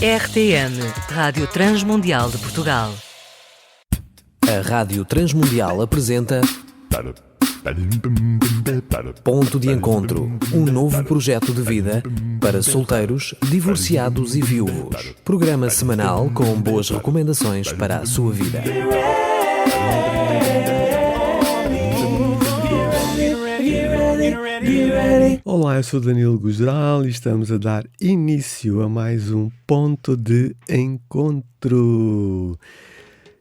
RTM, Rádio Transmundial de Portugal. A Rádio Transmundial apresenta Ponto de Encontro, um novo projeto de vida para solteiros, divorciados e viúvos. Programa semanal com boas recomendações para a sua vida. Olá, eu sou Danilo Guzral e estamos a dar início a mais um Ponto de Encontro.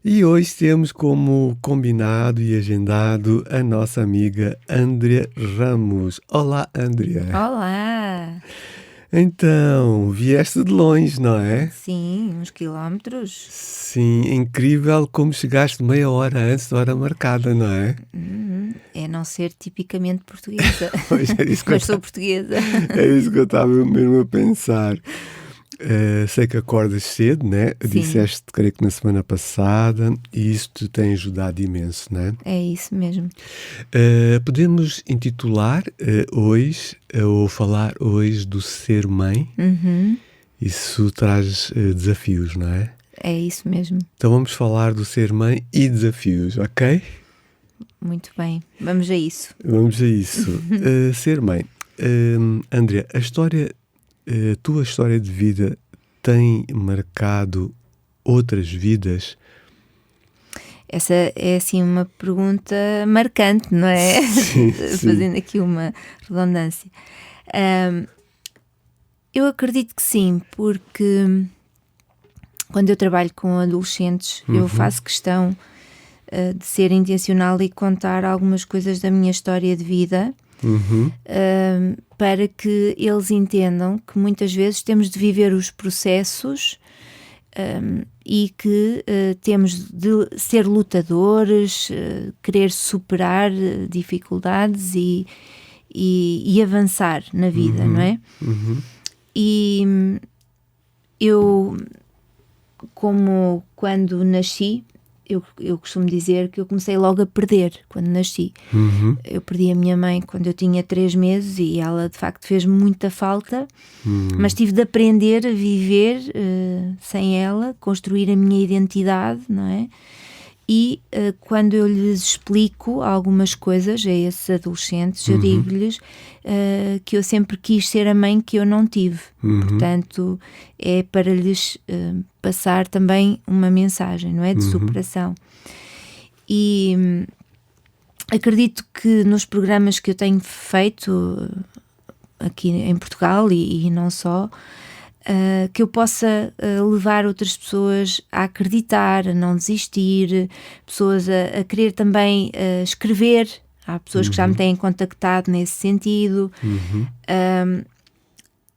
E hoje temos como combinado e agendado a nossa amiga Andrea Ramos. Olá, Andrea. Olá! Então, vieste de longe, não é? Sim, uns quilómetros. Sim, incrível como chegaste meia hora antes da hora marcada, não é? É não ser tipicamente portuguesa. Pois é isso que Mas sou portuguesa. É isso que eu estava mesmo a pensar. Sei que acordas cedo, né? Sim. Disseste, creio que na semana passada, e isso te tem ajudado imenso, né? É isso mesmo. Podemos intitular hoje, ou falar hoje do ser mãe? Isso traz desafios, não é? É isso mesmo. Então vamos falar do ser mãe e desafios, ok? Muito bem. Vamos a isso. Vamos a isso. Ser mãe. Andrea, a tua história de vida tem marcado outras vidas? Essa é assim uma pergunta marcante, não é? Sim. Fazendo aqui uma redundância. Eu acredito que sim, porque quando eu trabalho com adolescentes, eu faço questão de ser intencional e contar algumas coisas da minha história de vida, para que eles entendam que muitas vezes temos de viver os processos e que temos de ser lutadores, querer superar dificuldades e avançar na vida, não é? E eu, como quando nasci, eu costumo dizer que eu comecei logo a perder quando nasci. Eu perdi a minha mãe quando eu tinha 3 meses e ela de facto fez-me muita falta, mas tive de aprender a viver sem ela, construir a minha identidade, não é? E quando eu lhes explico algumas coisas a esses adolescentes, eu digo-lhes que eu sempre quis ser a mãe que eu não tive. Portanto, é para lhes passar também uma mensagem, não é? De superação. E acredito que nos programas que eu tenho feito aqui em Portugal e não só, que eu possa levar outras pessoas a acreditar, a não desistir, pessoas a querer também escrever. Há pessoas que já me têm contactado nesse sentido.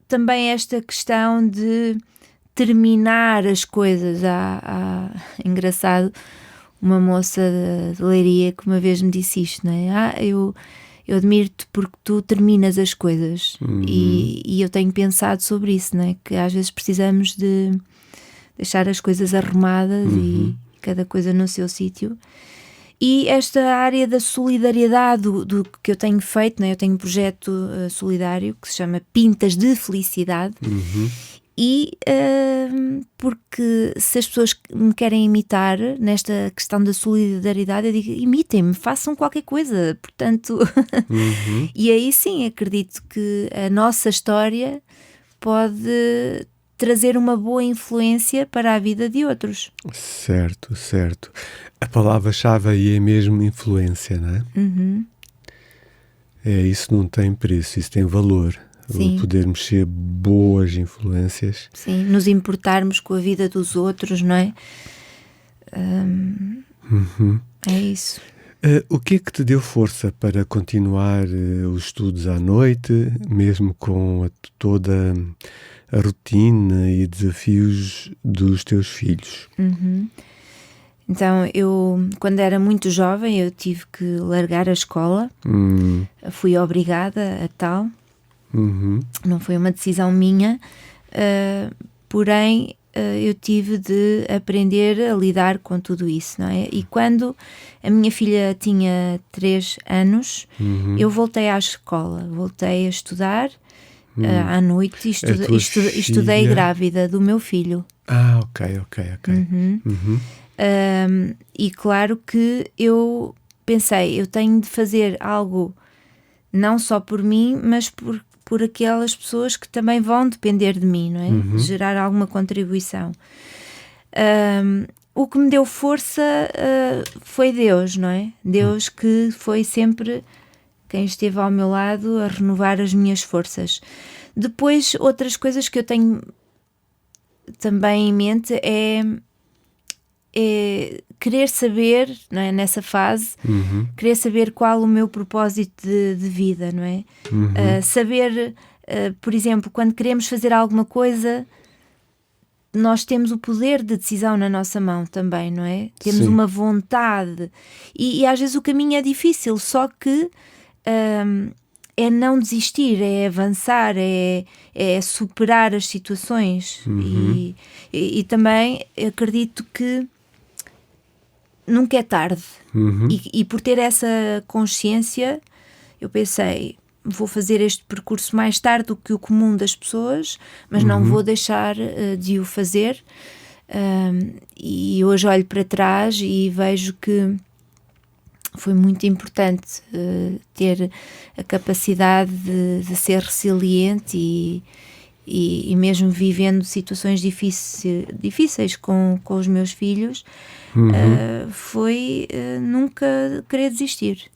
Também esta questão de terminar as coisas. Engraçado, uma moça de Leiria que uma vez me disse isto, não é? Eu admiro-te porque tu terminas as coisas. E eu tenho pensado sobre isso, não é? Que às vezes precisamos de deixar as coisas arrumadas e cada coisa no seu sítio. E esta área da solidariedade do que eu tenho feito, não é? Eu tenho um projeto solidário que se chama Pintas de Felicidade. E porque se as pessoas me querem imitar nesta questão da solidariedade, eu digo, imitem-me, façam qualquer coisa, portanto e aí sim acredito que a nossa história pode trazer uma boa influência para a vida de outros. Certo. A palavra-chave aí é mesmo influência, não é? Isso não tem preço, isso tem valor. Sim. Podermos ser boas influências. Sim, nos importarmos com a vida dos outros, não é? É isso. O que é que te deu força para continuar os estudos à noite, mesmo com toda a rotina e desafios dos teus filhos? Então, eu, quando era muito jovem, eu tive que largar a escola. Fui obrigada a tal. Não foi uma decisão minha, porém eu tive de aprender a lidar com tudo isso, não é? E quando a minha filha tinha 3 anos, eu voltei à escola, voltei a estudar à noite, estudei grávida do meu filho. Ok. E claro que eu pensei, eu tenho de fazer algo não só por mim, mas por aquelas pessoas que também vão depender de mim, não é? Gerar alguma contribuição. O que me deu força foi Deus, não é? Deus que foi sempre quem esteve ao meu lado a renovar as minhas forças. Depois, outras coisas que eu tenho também em mente é querer saber, não é? Nessa fase, querer saber qual o meu propósito de vida, não é? Saber, por exemplo, quando queremos fazer alguma coisa, nós temos o poder de decisão na nossa mão também, não é? Temos uma vontade e às vezes o caminho é difícil, só que é não desistir, é avançar, é superar as situações e também acredito que nunca é tarde e por ter essa consciência eu pensei, vou fazer este percurso mais tarde do que o comum das pessoas, mas não vou deixar de o fazer. E hoje olho para trás e vejo que foi muito importante ter a capacidade de ser resiliente e mesmo vivendo situações difíceis com os meus filhos, foi nunca querer desistir.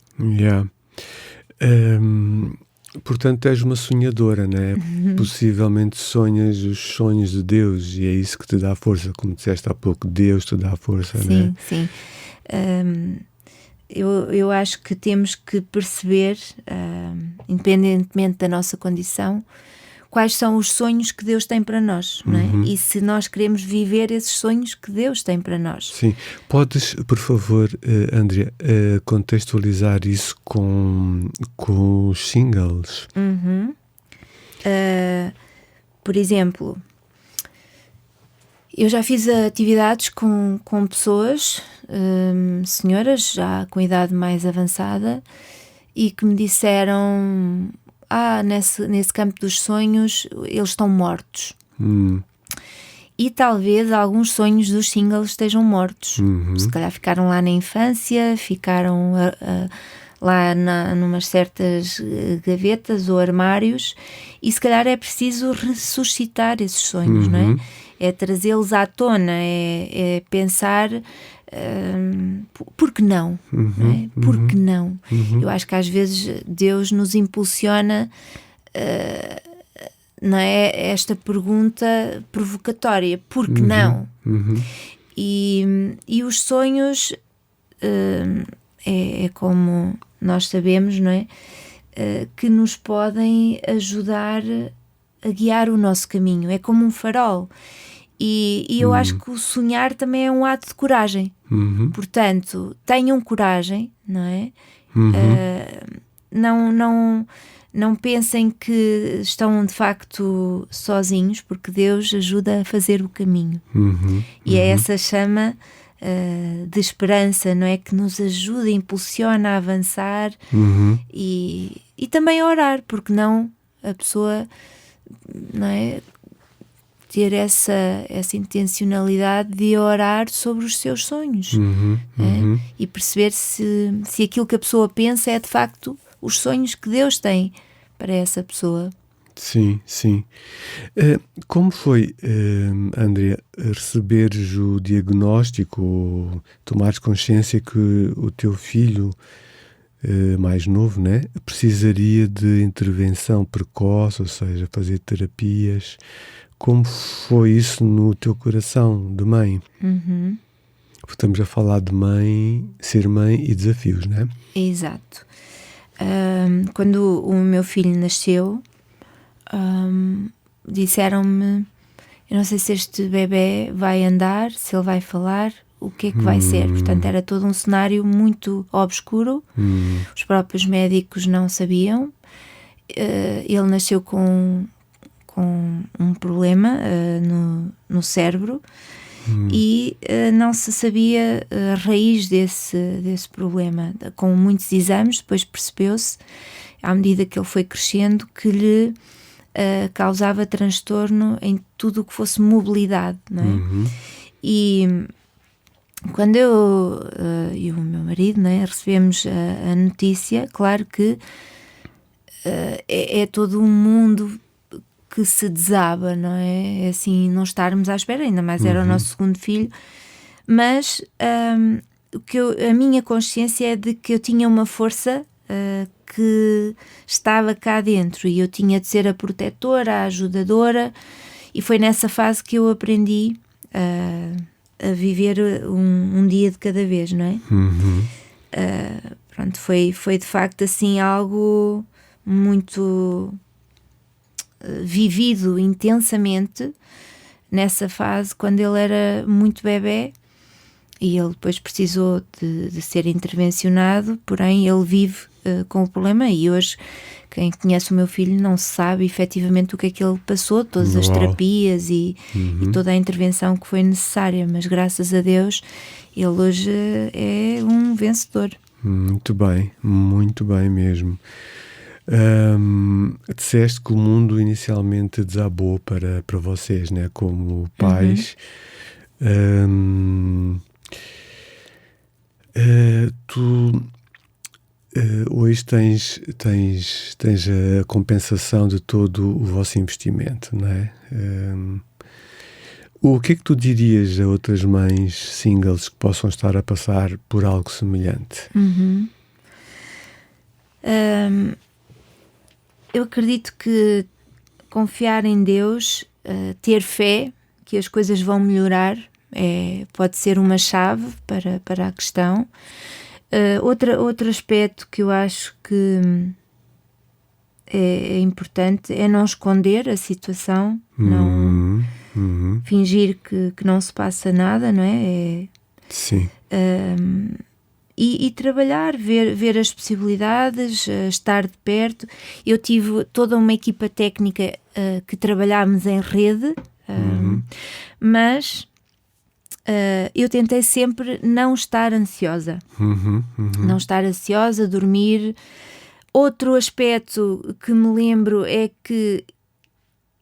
Portanto, és uma sonhadora, né? Possivelmente sonhas os sonhos de Deus e é isso que te dá força, como disseste há pouco, Deus te dá força, né? Sim. Eu acho que temos que perceber, independentemente da nossa condição, quais são os sonhos que Deus tem para nós, não é? E se nós queremos viver esses sonhos que Deus tem para nós. Sim. Podes, por favor, Andrea, contextualizar isso com os singles? Por exemplo, eu já fiz atividades com pessoas, senhoras já com idade mais avançada, e que me disseram... nesse campo dos sonhos eles estão mortos. E talvez alguns sonhos dos singles estejam mortos. Se calhar ficaram lá na infância, ficaram lá numas certas gavetas ou armários, e se calhar é preciso ressuscitar esses sonhos, não é? É trazê-los à tona, é pensar... por que não? Não é? Por que não? Eu acho que às vezes Deus nos impulsiona, não é? Esta pergunta provocatória, por que não? E os sonhos é como nós sabemos, não é? Que nos podem ajudar a guiar o nosso caminho, é como um farol. E eu acho que o sonhar também é um ato de coragem. Portanto, tenham coragem, não é? Não pensem que estão de facto sozinhos, porque Deus ajuda a fazer o caminho. E é essa chama de esperança, não é? Que nos ajuda, impulsiona a avançar e também a orar, porque não a pessoa, não é? Ter essa intencionalidade de orar sobre os seus sonhos, e perceber se aquilo que a pessoa pensa é de facto os sonhos que Deus tem para essa pessoa. Sim. Como foi, Andrea, receberes o diagnóstico, ou tomares consciência que o teu filho mais novo, né, precisaria de intervenção precoce, ou seja, fazer terapias? Como foi isso no teu coração de mãe? Estamos a falar de mãe, ser mãe e desafios, não é? Exato. Quando o meu filho nasceu, disseram-me, eu não sei se este bebê vai andar, se ele vai falar, o que é que vai ser. Portanto, era todo um cenário muito obscuro. Os próprios médicos não sabiam. Ele nasceu com um problema no cérebro e não se sabia a raiz desse problema. Com muitos exames, depois percebeu-se, à medida que ele foi crescendo, que lhe causava transtorno em tudo o que fosse mobilidade, não é? E quando eu e o meu marido, não é, recebemos a notícia, claro que é todo um mundo que se desaba, não é? É assim, não estarmos à espera, ainda mais era o nosso segundo filho, mas a minha consciência é de que eu tinha uma força que estava cá dentro e eu tinha de ser a protetora, a ajudadora, e foi nessa fase que eu aprendi a viver um dia de cada vez, não é? Pronto, foi de facto assim algo muito vivido intensamente nessa fase, quando ele era muito bebé, e ele depois precisou de ser intervencionado, porém ele vive com o problema, e hoje quem conhece o meu filho não sabe efetivamente o que é que ele passou, todas as terapias e toda a intervenção que foi necessária, mas graças a Deus ele hoje é um vencedor. Muito bem mesmo. Disseste que o mundo inicialmente desabou para vocês, né? Como pais. Tu hoje tens a compensação de todo o vosso investimento, não é? O que é que tu dirias a outras mães singles que possam estar a passar por algo semelhante? Eu acredito que confiar em Deus, ter fé que as coisas vão melhorar, pode ser uma chave para a questão. Outro aspecto que eu acho que é importante é não esconder a situação, não fingir que não se passa nada, não é? Sim. E trabalhar, ver as possibilidades, estar de perto. Eu tive toda uma equipa técnica que trabalhámos em rede, mas eu tentei sempre não estar ansiosa. Não estar ansiosa, dormir. Outro aspecto que me lembro é que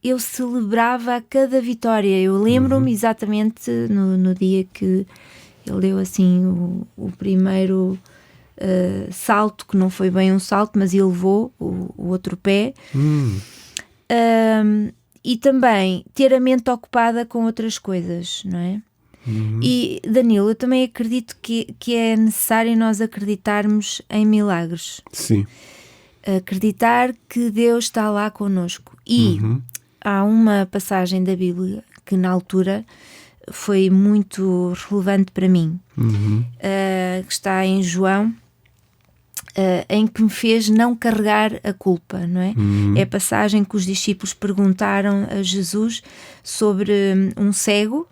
eu celebrava a cada vitória. Eu lembro-me exatamente no dia que ele deu assim o primeiro salto, que não foi bem um salto, mas ele levou o outro pé. E também ter a mente ocupada com outras coisas, não é? E Danilo, eu também acredito que é necessário nós acreditarmos em milagres. Sim. Acreditar que Deus está lá connosco. E há uma passagem da Bíblia que na altura foi muito relevante para mim, que está em João, em que me fez não carregar a culpa, não é? É a passagem que os discípulos perguntaram a Jesus sobre um cego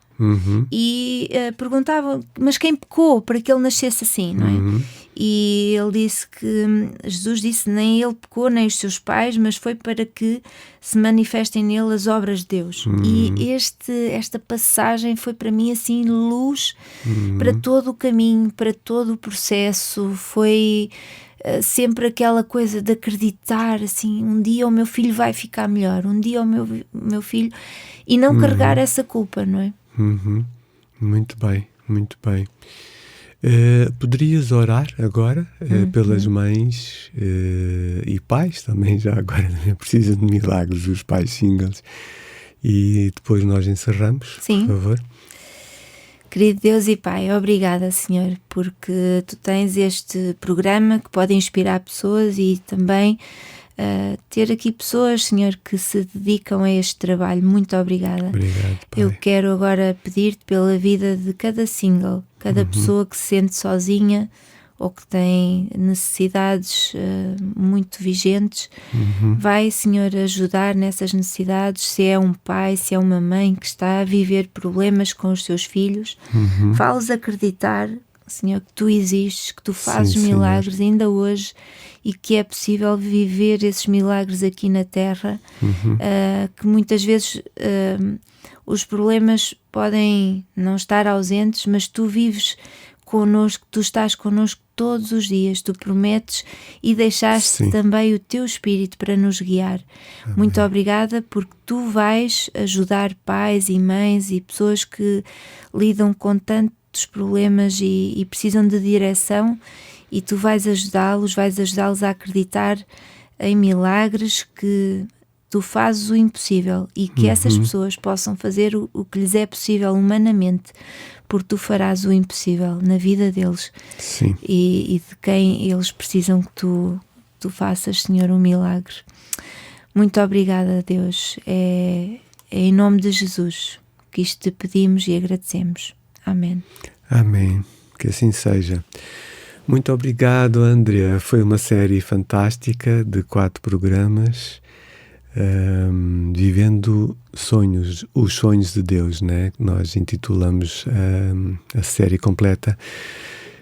e perguntavam, mas quem pecou para que ele nascesse assim, não é? E ele disse que Jesus disse, nem ele pecou, nem os seus pais, mas foi para que se manifestem nele as obras de Deus. E esta passagem foi para mim assim luz para todo o caminho, para todo o processo. Foi sempre aquela coisa de acreditar assim, um dia o meu filho vai ficar melhor, um dia o meu filho, e não carregar essa culpa, não é? Muito bem. Poderias orar agora pelas mães e pais também, já agora precisam de milagres, os pais singles, e depois nós encerramos. Sim. Por favor. Querido Deus e Pai, obrigada, Senhor, porque Tu tens este programa que pode inspirar pessoas e também ter aqui pessoas, Senhor, que se dedicam a este trabalho. Muito obrigada. Obrigado, Pai. Eu quero agora pedir-te pela vida de cada single, cada pessoa que se sente sozinha ou que tem necessidades muito vigentes. Vai, Senhor, ajudar nessas necessidades. Se é um pai, se é uma mãe que está a viver problemas com os seus filhos, fá-los acreditar, Senhor, que Tu existes, que Tu fazes milagres, Senhor, ainda hoje, e que é possível viver esses milagres aqui na Terra, que muitas vezes os problemas podem não estar ausentes, mas Tu vives connosco, tu estás connosco todos os dias, tu prometes e deixaste também o teu Espírito para nos guiar. Amém. Muito obrigada, porque tu vais ajudar pais e mães e pessoas que lidam com tantos problemas e precisam de direção, e tu vais ajudá-los a acreditar em milagres, que tu fazes o impossível e que essas pessoas possam fazer o que lhes é possível humanamente, porque tu farás o impossível na vida deles. Sim. E de quem eles precisam que tu faças, Senhor, um milagre. Muito obrigada, Deus. É em nome de Jesus que isto te pedimos e agradecemos. Amém. Amém. Que assim seja. Muito obrigado, Andrea. Foi uma série fantástica de 4 programas, vivendo os sonhos de Deus, né? Nós intitulamos a série completa.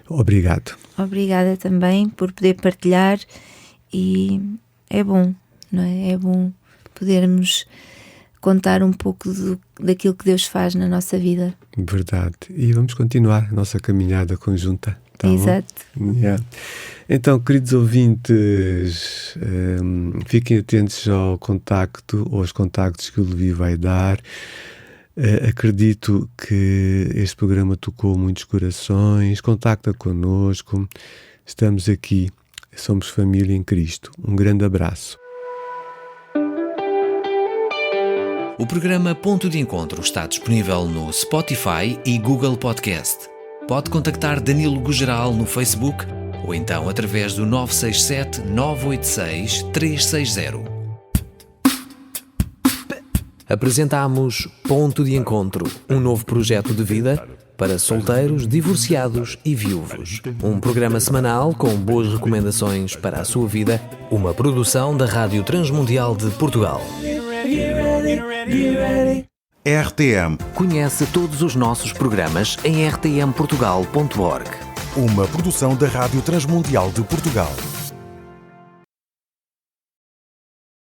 Obrigado. Obrigada também por poder partilhar, e é bom, não é? É bom podermos contar um pouco daquilo que Deus faz na nossa vida. Verdade. E vamos continuar a nossa caminhada conjunta. Tá. Exato. Yeah. Então, queridos ouvintes, fiquem atentos ao contacto ou aos contactos que o Levi vai dar. Acredito que este programa tocou muitos corações. Contacta connosco. Estamos aqui. Somos família em Cristo. Um grande abraço. O programa Ponto de Encontro está disponível no Spotify e Google Podcast. Pode contactar Danilo Gugeral no Facebook ou então através do 967 986 360. Apresentámos Ponto de Encontro, um novo projeto de vida para solteiros, divorciados e viúvos. Um programa semanal com boas recomendações para a sua vida, uma produção da Rádio Transmundial de Portugal. RTM. Conhece todos os nossos programas em rtmportugal.org. Uma produção da Rádio Transmundial de Portugal.